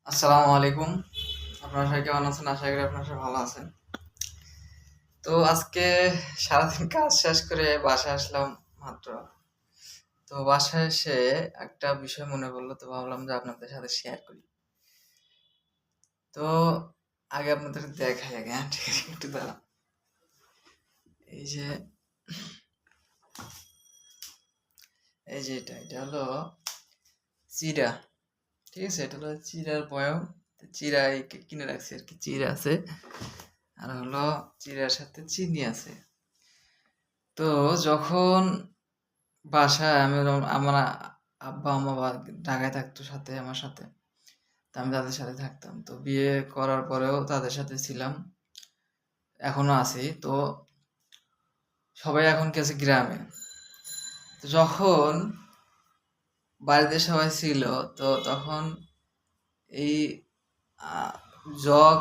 আসসালামু আলাইকুম। আপনারা সবাই কেমন আছেন? আশা করি আপনারা সবাই ভালো আছেন। তো আজকে সারাদিন কাজ শেষ করে বাসায় আসলাম মাত্র। তো বাসায় এসে একটা বিষয় মনে পড়লো, তো ভাবলাম যে আপনাদের সাথে শেয়ার করি। তো আগে আপনাদের দেখাই আগে, হ্যাঁ ঠিক আছে, একটু দাঁড়ান। এই যে এটা হলো চিড়া। ঠিক আছে, এটা হলো চিড়ার বয়ম। চিড়া কিনে রাখছি আর কি, চিড়া আছে আর হলো চিড়ার সাথে চিনি আছে। তো যখন বাসায় আমার আব্বা আম্মা ঢাকায় থাকতো সাথে আমার সাথে, তো আমি তাদের সাথে থাকতাম। তো বিয়ে করার পরেও তাদের সাথে ছিলাম, এখনো আছি। তো সবাই এখন গেছে গ্রামে। তো যখন বাড়িতে সবাই ছিল, তো তখন এই আহ, জগ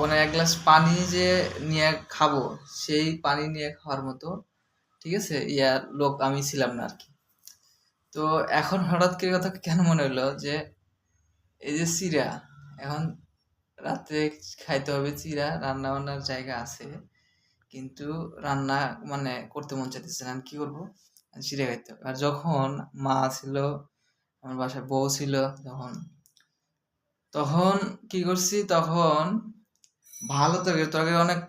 মানে এক গ্লাস পানি যে নিয়ে খাবো, সেই পানি নিয়ে খাওয়ার মতো, ঠিক আছে, লোক আমি ছিলাম না আর কি। তো এখন হঠাৎ করে কথা কেন মনে হলো যে এই যে চিড়া, এখন রাতে খাইতে হবে চিড়া, রান্না বান্নার জায়গা আছে কিন্তু রান্না মানে করতে মন চাইতেছে না, আমি কি করবো? চিড়া খাইতে হবে। আর যখন মা ছিল, আমার বাসায় বউ ছিল, তখন তখন কি করছি, তখন ভালো তরকারি তরকারি অনেক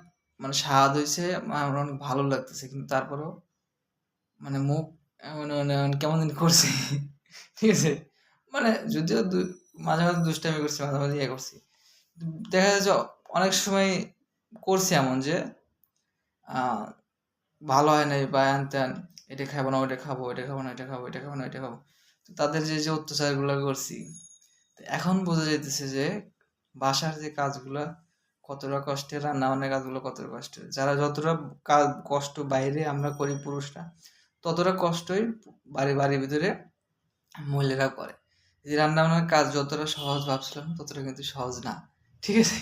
মানে স্বাদ হয়েছে, আমার অনেক ভালো লাগতেছে, কিন্তু তারপরেও মানে মুখ মানে কেমন দিন করছি ঠিক আছে, মানে যদিও মাঝে মাঝে দুষ্টামি করছি, মাঝে মাঝে ইয়ে করছি। দেখা যাচ্ছে অনেক সময় করছি এমন যে আহ, ভালো হয় নাই বা হ্যান ত্যান, এটা খাবো না ওইটা খাবো, এটা খাবো না এটা খাবো, এটা খাবো না এটা খাবো। তো তাদের যে যে অত্যাচারগুলো করছি, তো এখন বোঝা যাইতেছে যে বাসার যে কাজগুলা কতটা কষ্টের, রান্না বান্নার কাজগুলো কতটা কষ্টের। যারা যতটা কাজ কষ্ট বাইরে আমরা করি পুরুষরা, ততটা কষ্টই বাড়ির ভিতরে মহিলারা করে। যে রান্না বান্নার কাজ যতটা সহজ ভাবছিলাম, ততটা কিন্তু সহজ না, ঠিক আছে।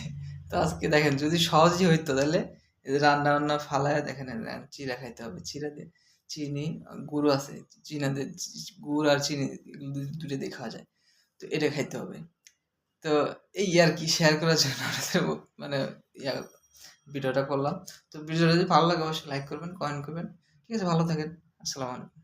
তো আজকে দেখেন, যদি সহজই হইতো তাহলে এই যে রান্না বান্না ফালায় দেখেন, চিড়া খাইতে হবে, চিড়া দিয়ে চিনি, গুড় আছে, চিনা দিয়ে গুড় আর চিনি এগুলো দুটো দিয়ে খাওয়া যায়। তো এটা খাইতে হবে। তো এই আর কি শেয়ার করার জন্য আপনাদের মানে ইয়া ভিডিওটা করলাম। তো ভিডিওটা যদি ভালো লাগে অবশ্যই লাইক করবেন, কমেন্ট করবেন। ঠিক আছে, ভালো থাকেন। আসসালামু আলাইকুম।